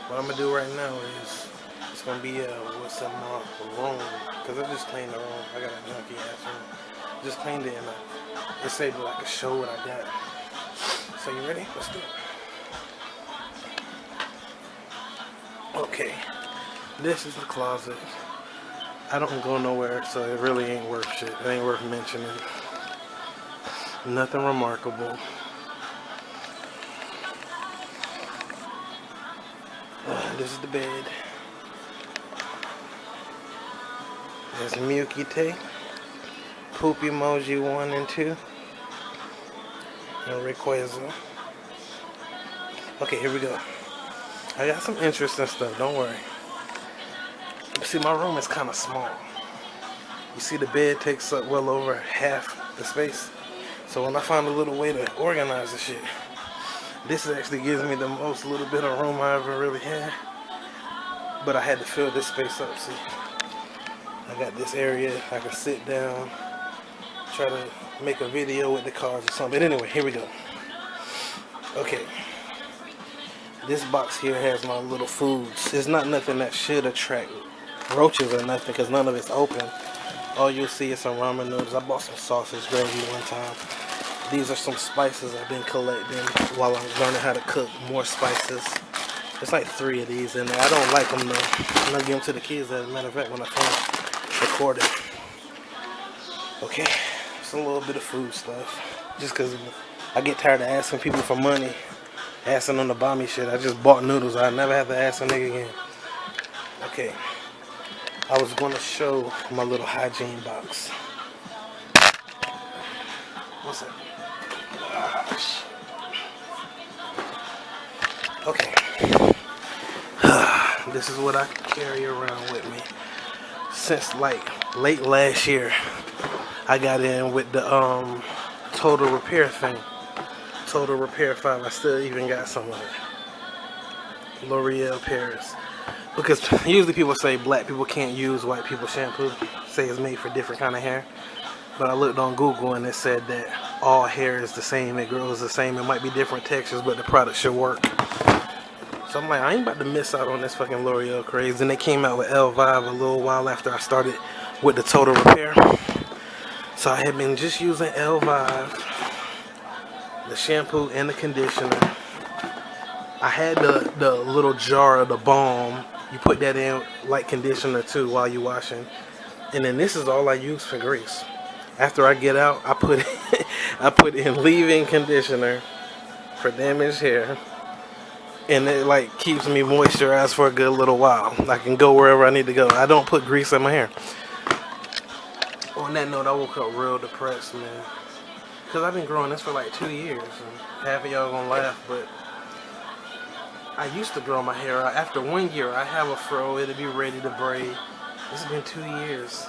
What I'm gonna do right now is it's gonna be what's in my room because I just cleaned the room. I got a junky ass room. Just cleaned it and it said like a show what I got. So you ready? Let's do it. Okay, this is the closet. I don't go nowhere, so it really ain't worth shit. It ain't worth mentioning. Nothing remarkable. This is the bed. There's Mukite, Poop Emoji 1 and 2, and Rayquaza. Okay, here we go. I got some interesting stuff, don't worry. See, my room is kind of small. You see the bed takes up well over half the space. So when I find a little way to organize the shit, this actually gives me the most little bit of room I ever really had. But I had to fill this space up, see. I got this area, I can sit down, try to make a video with the cards or something. But anyway, here we go. Okay. This box here has my little foods. It's not nothing that should attract roaches or nothing because none of it's open. All you'll see is some ramen noodles. I bought some sausage gravy one time. These are some spices I've been collecting while I'm learning how to cook more spices. There's like 3 of these in there. I don't like them though. I'm gonna give them to the kids as a matter of fact when I finish recording. Okay, it's a little bit of food stuff. Just because I get tired of asking people for money. Asking them to buy me shit. I just bought noodles. I never have to ask a nigga again. Okay. I was going to show my little hygiene box. What's that? Okay. This is what I carry around with me. Since like late last year, I got in with the total repair thing. Total Repair 5. I still even got some of it. L'Oreal Paris. Because usually people say black people can't use white people shampoo. Say it's made for different kind of hair. But I looked on Google and it said that all hair is the same. It grows the same. It might be different textures, but the product should work. So I'm like, I ain't about to miss out on this fucking L'Oreal craze. And they came out with L5 a little while after I started with the Total Repair. So I had been just using L5. The shampoo and the conditioner. I had the little jar of the balm. You put that in like conditioner too while you're washing. And then this is all I use for grease. After I get out, I put in leave-in conditioner for damaged hair. And it like keeps me moisturized for a good little while. I can go wherever I need to go. I don't put grease in my hair. On that note, I woke up real depressed, man. Because I've been growing this for like 2 years. And half of y'all gonna laugh, but I used to grow my hair out. After 1 year, I have a fro. It'll be ready to braid. This has been 2 years.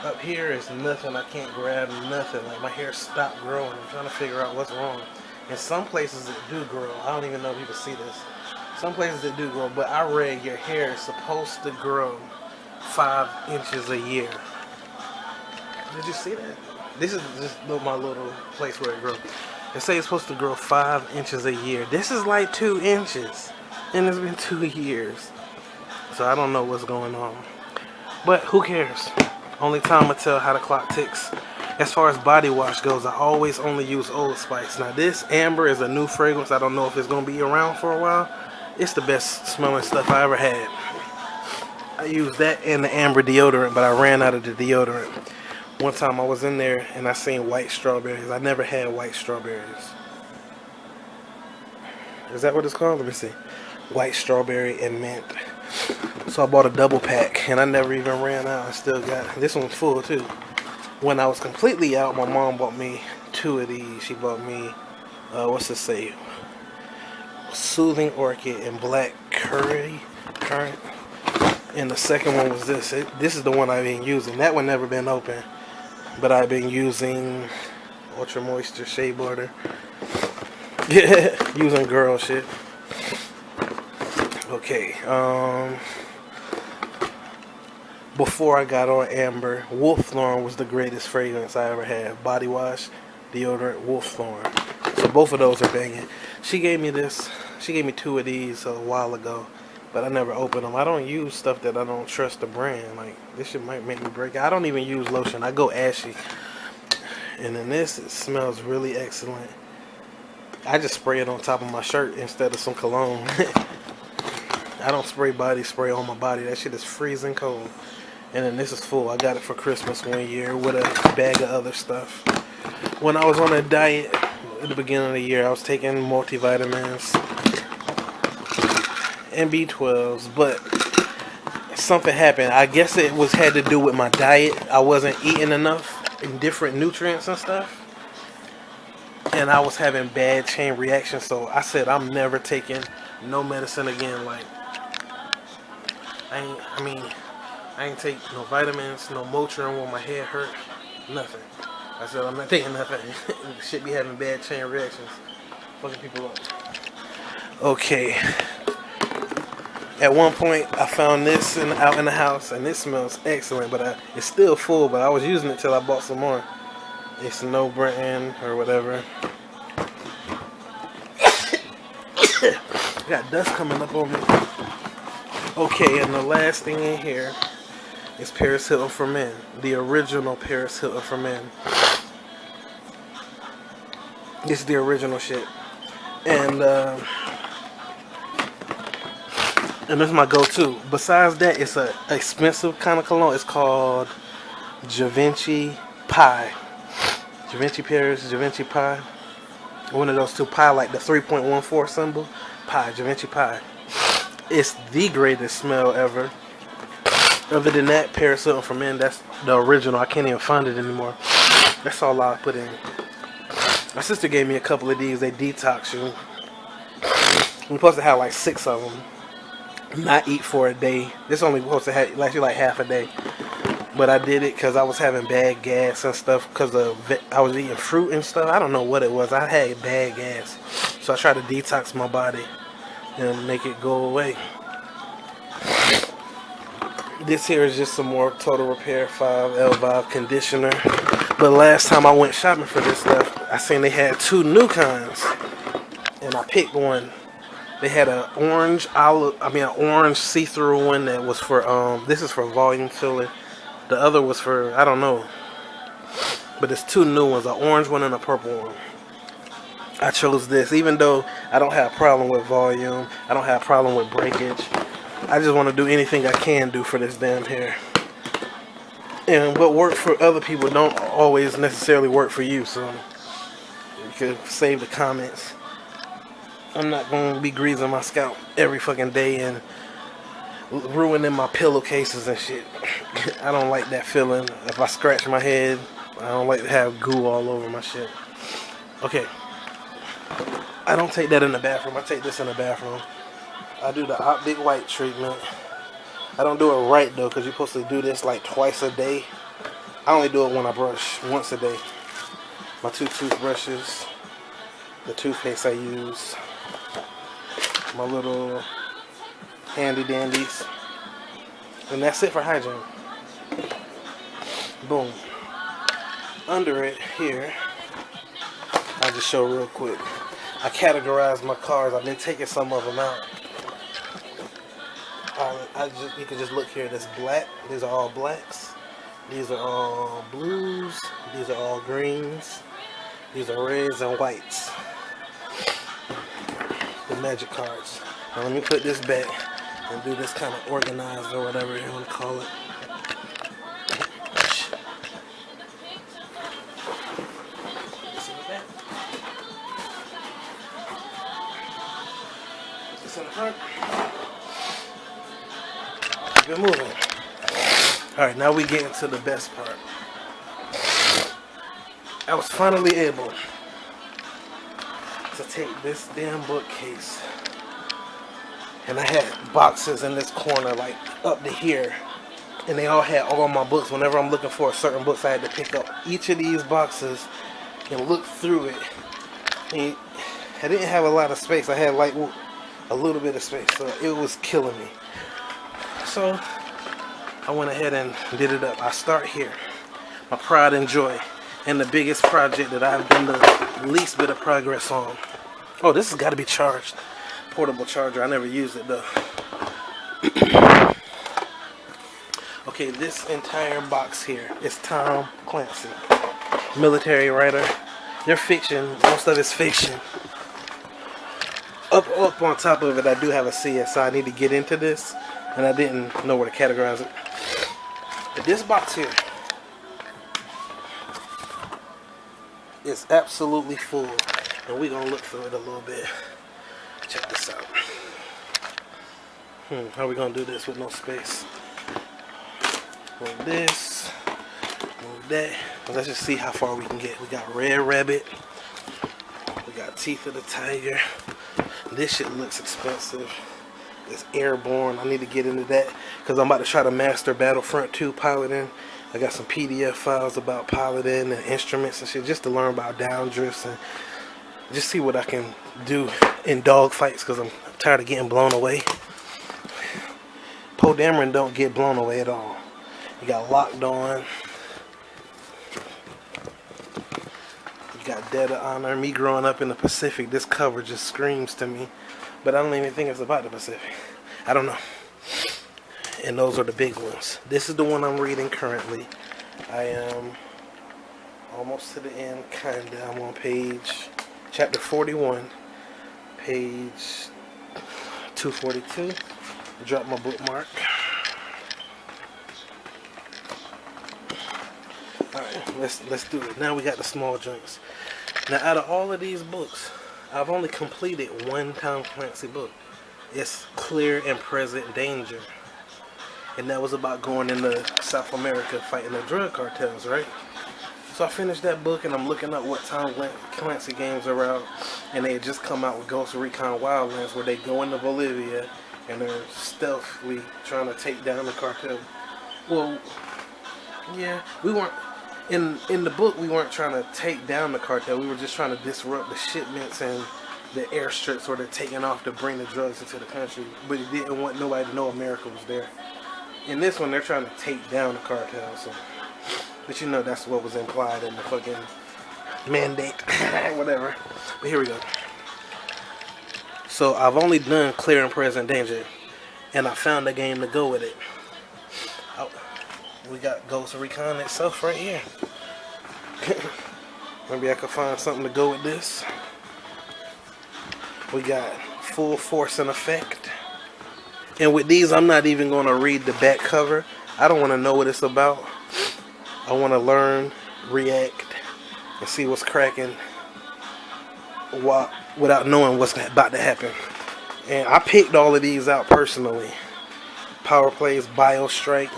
Up here is nothing. I can't grab nothing. Like my hair stopped growing. I'm trying to figure out what's wrong. In some places it do grow. I don't even know if you can see this. Some places it do grow, but I read your hair is supposed to grow 5 inches a year. Did you see that? This is just my little place where it grows. They say it's supposed to grow 5 inches a year. This is like 2 inches. And it's been 2 years. So I don't know what's going on. But who cares? Only time will tell how the clock ticks. As far as body wash goes, I always only use Old Spice. Now this Amber is a new fragrance. I don't know if it's going to be around for a while. It's the best smelling stuff I ever had. I used that and the Amber deodorant, but I ran out of the deodorant. One time I was in there and I seen white strawberries. I never had white strawberries. Is that what it's called? Let me see. White strawberry and mint. So I bought a double pack and I never even ran out. I still got this one's full too. When I was completely out, my mom bought me 2 of these. She bought me, what's this say? Soothing Orchid and Black Currant. And the second one was this. This is the one I've been using. That one never been open. But I've been using Ultra Moisture Shea Butter. Yeah, using girl shit. Okay, before I got on Amber, Wolfthorn was the greatest fragrance I ever had. Body wash, deodorant, Wolfthorn. So both of those are banging. She gave me this She gave me 2 of these a while ago, but I never opened them. I don't use stuff that I don't trust the brand. Like, this shit might make me break it. I don't even use lotion. I go ashy. And then this, it smells really excellent. I just spray it on top of my shirt instead of some cologne. I don't spray body spray on my body. That shit is freezing cold. And then this is full. I got it for Christmas one year with a bag of other stuff. When I was on a diet at the beginning of the year, I was taking multivitamins and B12s, but something happened. I guess it had to do with my diet. I wasn't eating enough different nutrients and stuff, and I was having bad chain reactions. So I said I'm never taking no medicine again. Like, I ain't take no vitamins, no Motrin when my head hurt, nothing. I said I'm not taking nothing. Shit be having bad chain reactions, fucking people up. Okay. At one point, I found this out in the house, and it smells excellent, but it's still full, but I was using it till I bought some more. It's no brand or whatever. Got dust coming up on me. Okay, and the last thing in here is Paris Hilton for men. The original Paris Hilton for men. This is the original shit. And this is my go-to. Besides that, it's a expensive kind of cologne. It's called Givenchy Pie. Givenchy Paris, Givenchy Pie. One of those two. Pie, like the 3.14 symbol. Pie, Givenchy Pie. It's the greatest smell ever. Other than that, Paris Hilton for men, that's the original. I can't even find it anymore. That's all I put in. My sister gave me a couple of these. They detox you. You're supposed to have like 6 of them. Not eat for a day. This only supposed to have like half a day. But I did it because I was having bad gas and stuff because I was eating fruit and stuff. I don't know what it was. I had bad gas. So I tried to detox my body and make it go away. This here is just some more Total Repair 5L Vibe conditioner. But last time I went shopping for this stuff, I seen they had 2 new kinds. And I picked one. They had an orange see-through one that was for this is for volume filler. The other was for, I don't know. But it's 2 new ones, an orange one and a purple one. I chose this, even though I don't have a problem with volume, I don't have a problem with breakage. I just want to do anything I can do for this damn hair. And what worked for other people don't always necessarily work for you, so you could save the comments. I'm not going to be greasing my scalp every fucking day and ruining my pillowcases and shit. I don't like that feeling. If I scratch my head, I don't like to have goo all over my shit. Okay. I don't take that in the bathroom. I take this in the bathroom. I do the Optic White treatment. I don't do it right though, because you're supposed to do this like twice a day. I only do it when I brush once a day. My 2 toothbrushes, the toothpaste I use, my little handy dandies, and that's it for hygiene. Boom. Under it here, I'll just show real quick. I categorize my cards. I've been taking some of them out. You can just look here. This black. These are all blacks. These are all blues. These are all greens. These are reds and whites. The magic cards. Now let me put this back and do this kind of organized or whatever you want to call it. This in the front. Keep it moving. Alright, now we get into the best part. I was finally able to take this damn bookcase, and I had boxes in this corner like up to here, and they all had all my books. Whenever I'm looking for certain books, I had to pick up each of these boxes and look through it. And I didn't have a lot of space. I had like a little bit of space, so it was killing me. So I went ahead and did it up. I start here, my pride and joy, and the biggest project that I've done the least bit of progress on. Oh, this has got to be charged. portable charger. I never used it though. Okay, this entire box here is Tom Clancy, military writer. They're fiction. Most of it's fiction. Up on top of it, I do have a CS, so I need to get into this, and I didn't know where to categorize it. But this box here is absolutely full, and we're gonna look through it a little bit. Check this out. How are we gonna do this with no space? Move this, move that. Let's just see how far we can get. We got Red Rabbit. We got Teeth of the Tiger. This shit looks expensive. It's Airborne. I need to get into that because I'm about to try to master Battlefront 2 piloting. I got some PDF files about piloting and instruments and shit just to learn about downdrifts and just see what I can do in dogfights because I'm tired of getting blown away. Poe Dameron don't get blown away at all. You got Locked On. You got Dead of Honor. Me growing up in the Pacific, this cover just screams to me. But I don't even think it's about the Pacific. I don't know. And those are the big ones. This is the one I'm reading currently. I am almost to the end, kinda. I'm on chapter 41, page 242. Drop my bookmark. Alright, let's do it. Now we got the small joints. Now out of all of these books, I've only completed one Tom Clancy book. It's Clear and Present Danger. And that was about going into South America fighting the drug cartels, right? So I finished that book and I'm looking up what Tom Clancy games are out. And they had just come out with Ghost Recon Wildlands where they go into Bolivia and they're stealthily trying to take down the cartel. Well, yeah, we weren't... In the book, we weren't trying to take down the cartel. We were just trying to disrupt the shipments and the airstrips where they're taking off to bring the drugs into the country. But he didn't want nobody to know America was there. In this one, they're trying to take down the cartel. So, but you know that's what was implied in the fucking mandate, whatever. But here we go. So I've only done Clear and Present Danger, and I found a game to go with it. We got Ghost Recon itself right here. Maybe I could find something to go with this. We got Full Force and Effect. And with these, I'm not even going to read the back cover. I don't want to know what it's about. I want to learn, react, and see what's cracking without knowing what's about to happen. And I picked all of these out personally. Power Plays, Biostrike.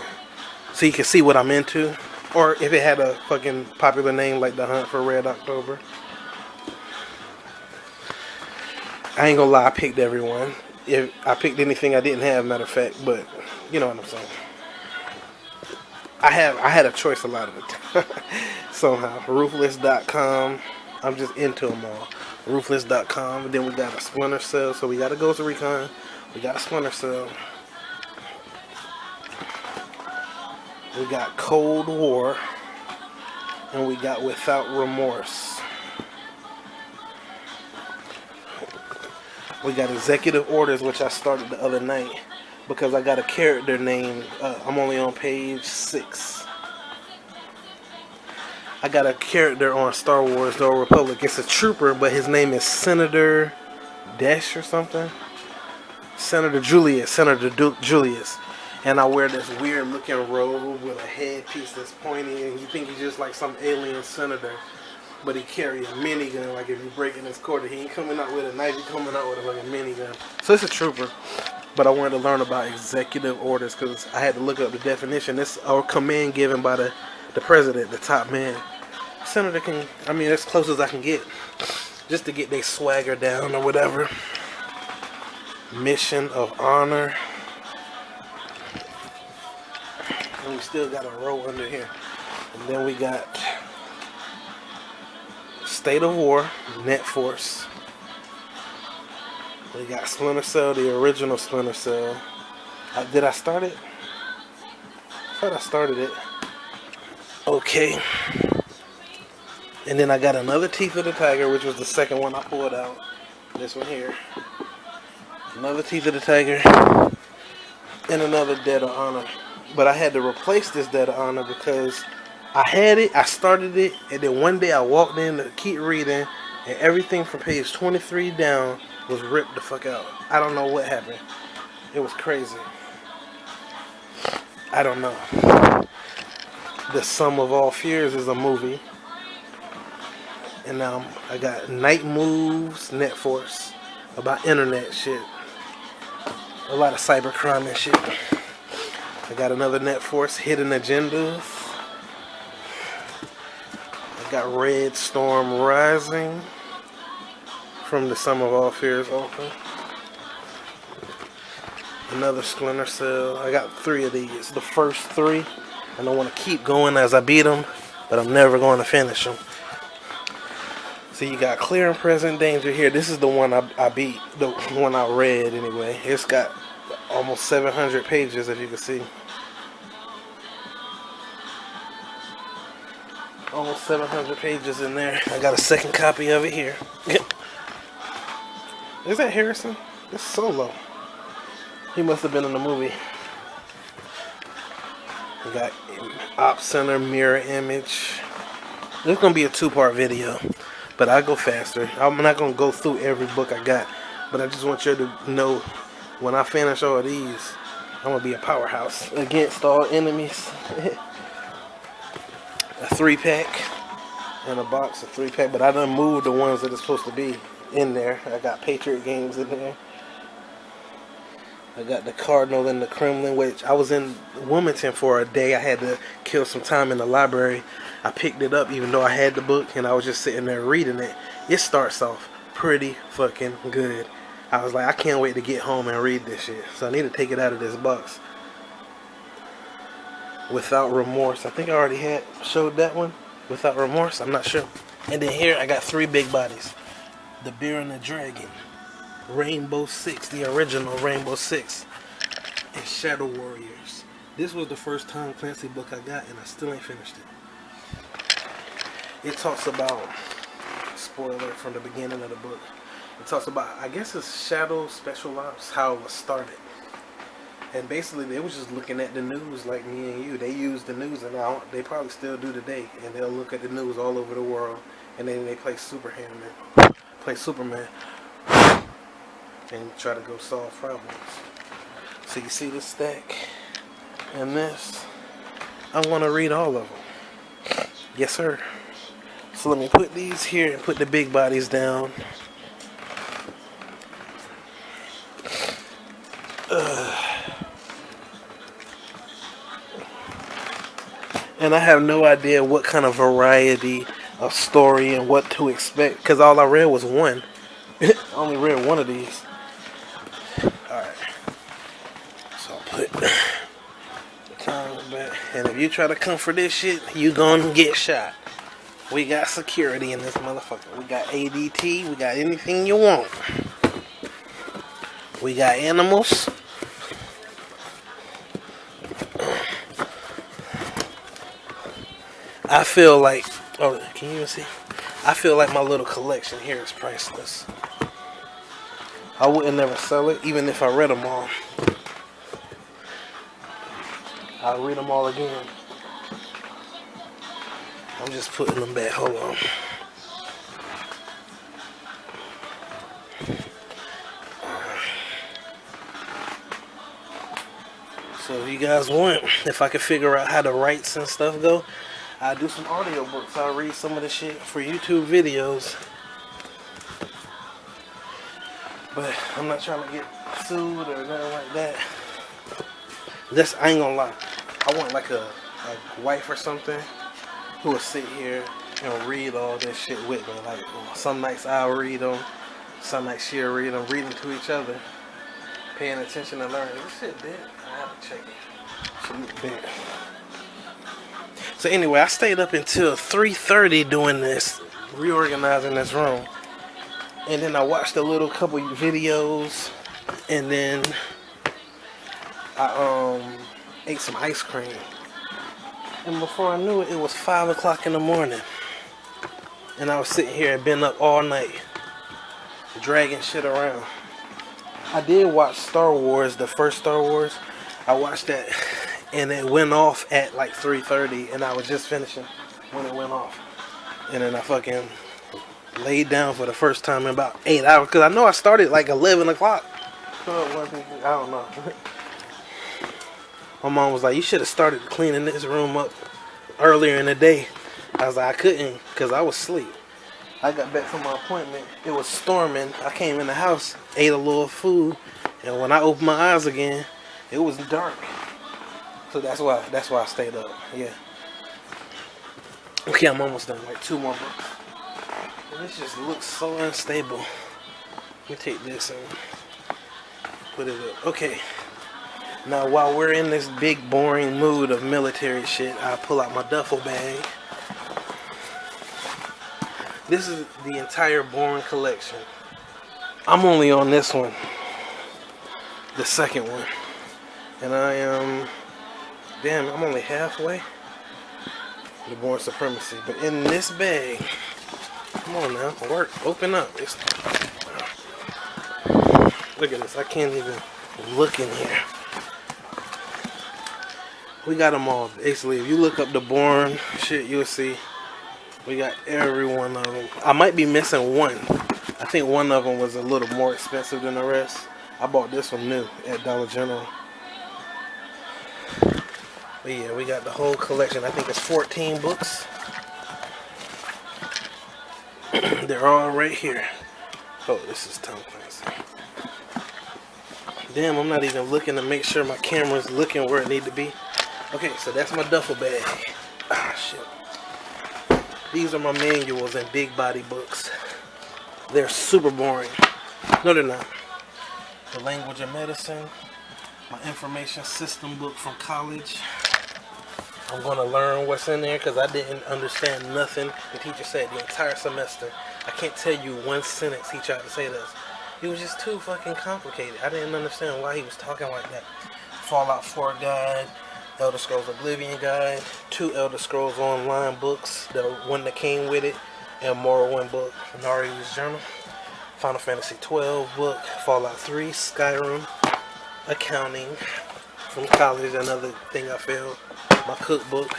So you can see what I'm into. Or if it had a fucking popular name like The Hunt for Red October. I ain't gonna lie, I picked everyone. If I picked anything I didn't have, matter of fact, but you know what I'm saying. I had a choice a lot of the time. Somehow. Ruthless.com. I'm just into them all. Ruthless.com. Then we got a Splinter Cell. So we got a Ghost Recon. We got a Splinter Cell. We got Cold War, and we got Without Remorse. We got Executive Orders, which I started the other night because I got a character named, I'm only on page 6. I got a character on Star Wars The Old Republic. It's a trooper, but his name is Senator Dash or something. Senator Julius. And I wear this weird looking robe with a headpiece that's pointy, and you think he's just like some alien senator, but he carry a minigun. Like if you break in his quarter, he ain't coming out with a knife, he's coming out with a fucking minigun. So it's a trooper, but I wanted to learn about executive orders because I had to look up the definition. It's a command given by the president, the top man. Senator can, I mean, as close as I can get, just to get their swagger down or whatever. Mission of Honor. And we still got a row under here. And then we got State of War, Net Force. We got Splinter Cell, the original Splinter Cell. Did I start it? I thought I started it. Okay. And then I got another Teeth of the Tiger, which was the second one I pulled out. This one here. Another Teeth of the Tiger. And another Debt of Honor. But I had to replace this Debt of Honor because I had it, I started it, and then one day I walked in to keep reading, and everything from page 23 down was ripped the fuck out. I don't know what happened. It was crazy. I don't know. The Sum of All Fears is a movie. And now I got Night Moves, Net Force, about internet shit. A lot of cybercrime and shit. I got another Net Force, Hidden Agendas. I got Red Storm Rising from the Sum of All Fears author. Another Splinter Cell. I got 3 of these. The first 3. And I want to keep going as I beat them, but I'm never going to finish them. So you got Clear and Present Danger here. This is the one I beat, the one I read anyway. It's got almost 700 pages, as you can see. Almost 700 pages in there. I got a second copy of it here. Is that Harrison? It's Solo. He must have been in the movie. We got Op Center, Mirror Image. This is going to be a 2-part video, but I go faster. I'm not going to go through every book I got, but I just want you to know when I finish all these, I'm going to be a powerhouse against all enemies. A 3-pack and a box of 3-pack, but I done moved the ones that are supposed to be in there. I got Patriot Games in there. I got the Cardinal and the Kremlin, which I was in Wilmington for a day. I had to kill some time in the library. I picked it up even though I had the book, and I was just sitting there reading it. It starts off pretty fucking good. I was like, I can't wait to get home and read this shit. So I need to take it out of this box. Without Remorse. I think I already had showed that one. Without Remorse, I'm not sure. And then here I got 3 big bodies. The Bear and the Dragon. Rainbow Six, the original Rainbow Six, and Shadow Warriors. This was the first Tom Clancy book I got, and I still ain't finished it. It talks about, spoiler from the beginning of the book, it talks about, I guess it's Shadow Special Ops, how it was started. And basically they was just looking at the news like me and you. They use the news, and now they probably still do today, and they'll look at the news all over the world, and then they play Superman, and try to go solve problems. So you see this stack and this. I want to read all of them. Yes, sir. So let me put these here and put the big bodies down. And I have no idea what kind of variety of story and what to expect, because all I read was one. I only read one of these. Alright. So I'll put the towels back. And if you try to come for this shit, you gonna get shot. We got security in this motherfucker. We got ADT. We got anything you want. We got animals. I feel like, oh, can you even see? I feel like my little collection here is priceless. I wouldn't never sell it, even if I read them all. I'll read them all again. I'm just putting them back. Hold on. So if you guys want, if I can figure out how the rights and stuff go, I'll do some audiobooks. I'll read some of the shit for YouTube videos. But I'm not trying to get sued or nothing like that. This, I ain't gonna lie. I want like a wife or something who will sit here and read all this shit with me. Like some nights I'll read them, some nights she'll read them, reading to each other, paying attention and learning. This shit big. I have to check it. She look big. So anyway, I stayed up until 3:30 doing this, reorganizing this room. And then I watched a little couple videos, and then I ate some ice cream. And before I knew it, it was 5 o'clock in the morning. And I was sitting here and been up all night, dragging shit around. I did watch Star Wars, the first Star Wars. I watched that, and it went off at like 3:30, and I was just finishing when it went off. And then I fucking laid down for the first time in about 8 hours, because I know I started like 11 o'clock. So it wasn't, I don't know. My mom was like, you should have started cleaning this room up earlier in the day. I was like, I couldn't, because I was asleep. I got back from my appointment. It was storming. I came in the house, ate a little food, and when I opened my eyes again, it was dark. So that's why I stayed up. Yeah. Okay, I'm almost done. Like 2 more books. And this just looks so unstable. Let me take this and put it up. Okay. Now, while we're in this big, boring mood of military shit, I pull out my duffel bag. This is the entire boring collection. I'm only on this one, the second one. And I am, damn, I'm only halfway. The Born Supremacy. But in this bag, come on now, work, open up. Look at this, I can't even look in here. We got them all. Basically, if you look up the Born shit, you'll see we got every one of them. I might be missing one. I think one of them was a little more expensive than the rest. I bought this one new at Dollar General. But yeah, we got the whole collection. I think it's 14 books. They're all right here. Oh, this is Tom Clancy. Damn, I'm not even looking to make sure my camera's looking where it need to be. Okay, so that's my duffel bag. Ah, shit. These are my manuals and big body books. They're super boring. No, they're not. The Language of Medicine. My information system book from college. I'm going to learn what's in there because I didn't understand nothing the teacher said the entire semester. I can't tell you one sentence he tried to say to us. It was just too fucking complicated. I didn't understand why he was talking like that. Fallout 4 guide, Elder Scrolls Oblivion guide, 2 Elder Scrolls Online books, the one that came with it, and Morrowind book, Nari's Journal, Final Fantasy 12 book, Fallout 3, Skyrim, accounting from college, another thing I failed, my cookbook.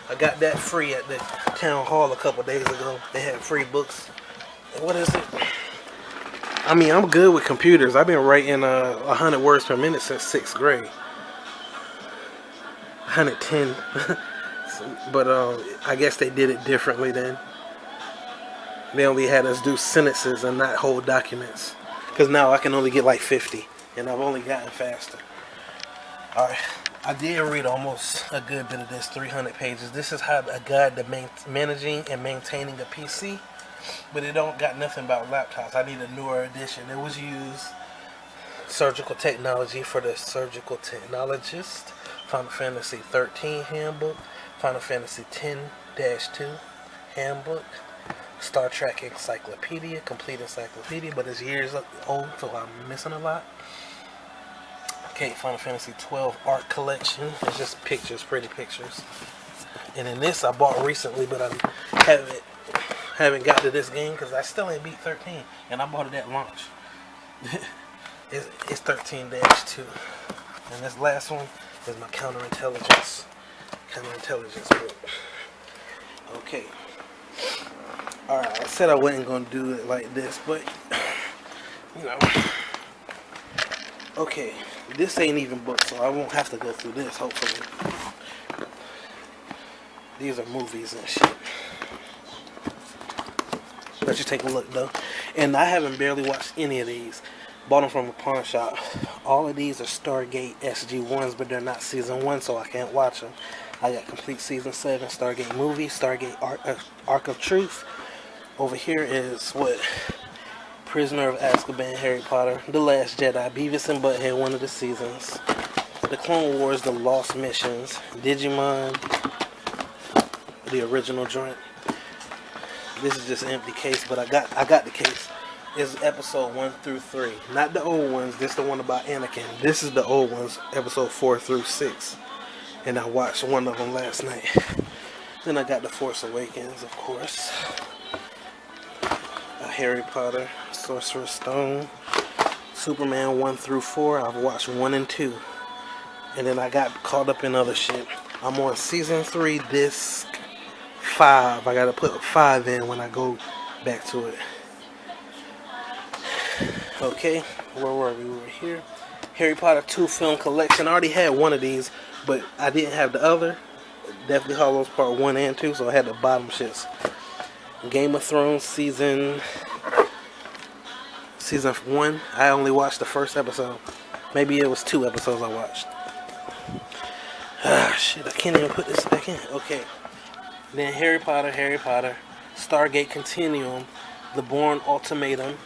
I got that free at the town hall a couple days ago. They had free books. And what is it? I mean, I'm good with computers. I've been writing 100 words per minute since 6th grade. 110. But I guess they did it differently then. They only had us do sentences and not whole documents. Because now I can only get like 50. And I've only gotten faster. Alright. I did read almost a good bit of this, 300 pages. This is how a guide to managing and maintaining a PC. But it don't got nothing about laptops. I need a newer edition. It was used surgical technology for the surgical technologist. Final Fantasy 13 handbook. Final Fantasy 10-2 handbook. Star Trek encyclopedia, complete encyclopedia, but it's years old, so I'm missing a lot. Okay, Final Fantasy 12 art collection. It's just pictures, pretty pictures. And then this I bought recently, but I haven't got to this game because I still ain't beat 13, and I bought it at launch. It's 13-2, and this last one is my counterintelligence book. Okay. Alright, I said I wasn't gonna do it like this, but you know. Okay, this ain't even booked, so I won't have to go through this, hopefully. These are movies and shit. Let you take a look though. And I haven't barely watched any of these. Bought them from a pawn shop. All of these are Stargate SG-1s, but they're not season 1, so I can't watch them. I got complete season 7, Stargate movie, Stargate Ark of Truth. Over here is what? Prisoner of Azkaban, Harry Potter, The Last Jedi, Beavis and Butthead, one of the seasons. The Clone Wars, The Lost Missions, Digimon, the original joint. This is just an empty case, but I got the case. It's episode 1 through 3. Not the old ones, this is the one about Anakin. This is the old ones, episode 4 through 6. And I watched one of them last night. Then I got The Force Awakens, of course. Harry Potter, Sorcerer's Stone, Superman 1 through 4. I've watched 1 and 2. And then I got caught up in other shit. I'm on season 3, disc 5. I gotta put 5 in when I go back to it. Okay, where were we? We were here. Harry Potter 2 film collection. I already had one of these, but I didn't have the other. Deathly Hallows Part 1 and 2, so I had the bottom shits. Game of Thrones season 1. I only watched the first episode. Maybe it was 2 episodes I watched. Ah, shit, I can't even put this back in. Okay. Then Harry Potter, Stargate Continuum, The Bourne Ultimatum.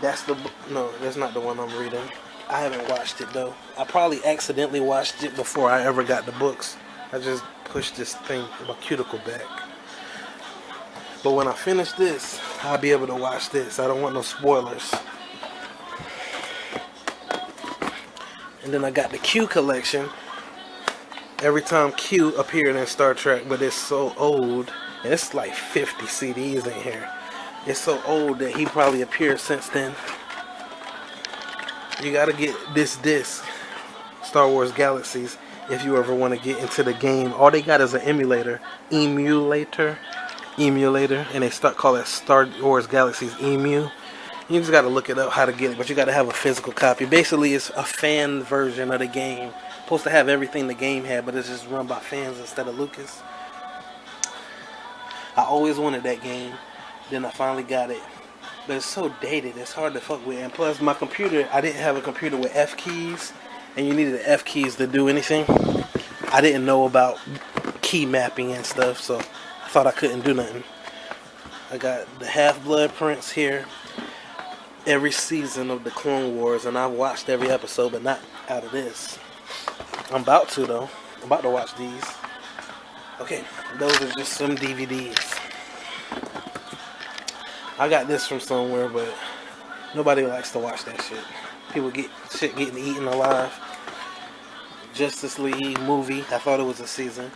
That's not the one I'm reading. I haven't watched it though. I probably accidentally watched it before I ever got the books. I just pushed this thing, my cuticle back. But when I finish this, I'll be able to watch this. I don't want no spoilers. And then I got the Q collection. Every time Q appeared in Star Trek, but it's so old. And it's like 50 CDs in here. It's so old that he probably appeared since then. You gotta get this disc, Star Wars Galaxies, if you ever want to get into the game. All they got is an emulator, and they call it Star Wars Galaxies Emu. You just gotta look it up how to get it, but you gotta have a physical copy. Basically, it's a fan version of the game. Supposed to have everything the game had, but it's just run by fans instead of Lucas. I always wanted that game. Then I finally got it. But it's so dated, it's hard to fuck with. And plus my computer, I didn't have a computer with F keys. And you needed the F keys to do anything. I didn't know about key mapping and stuff, so I thought I couldn't do nothing. I got the Half-Blood Prince here. Every season of the Clone Wars, and I've watched every episode, but not out of this. I'm about to though. I'm about to watch these. Okay, those are just some DVDs. I got this from somewhere, but nobody likes to watch that shit. People get shit getting eaten alive. Justice League movie. I thought it was a season.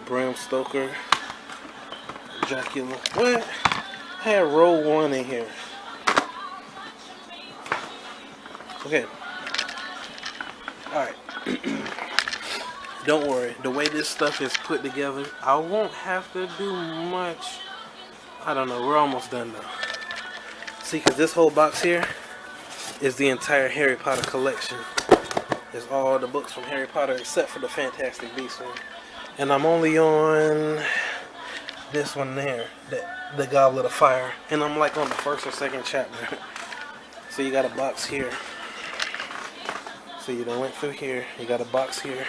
Bram Stoker. Dracula. What? I had Row 1 in here. Okay. Alright. Don't worry. The way this stuff is put together, I won't have to do much. I don't know, we're almost done though. See, because this whole box here is the entire Harry Potter collection. It's all the books from Harry Potter except for the Fantastic Beasts one. And I'm only on this one there, the Goblet of Fire. And I'm like on the first or second chapter. So you got a box here. So you done went through here, you got a box here.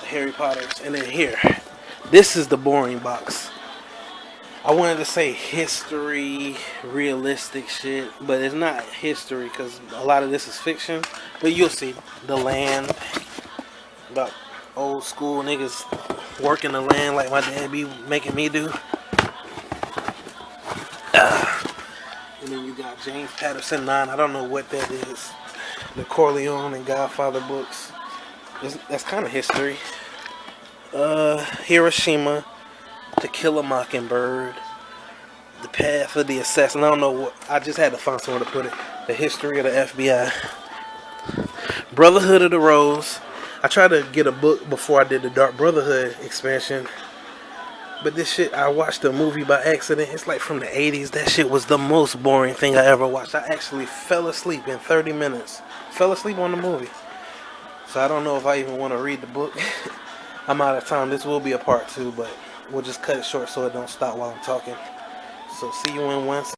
Harry Potter's, and then here. This is the boring box. I wanted to say history, realistic shit, but it's not history because a lot of this is fiction. But you'll see the land, about old school niggas working the land like my dad be making me do. And then you got James Patterson 9. I don't know what that is. The Corleone and Godfather books. That's kind of history. Hiroshima, To Kill a Mockingbird, The Path of the Assassin. I don't know what. I just had to find somewhere to put it. The History of the FBI. Brotherhood of the Rose. I tried to get a book before I did the Dark Brotherhood expansion. But this shit, I watched a movie by accident. It's like from the 80s. That shit was the most boring thing I ever watched. I actually fell asleep in 30 minutes. Fell asleep on the movie. So I don't know if I even want to read the book. I'm out of time. This will be a part 2, but we'll just cut it short so it don't stop while I'm talking. So see you in 1 second.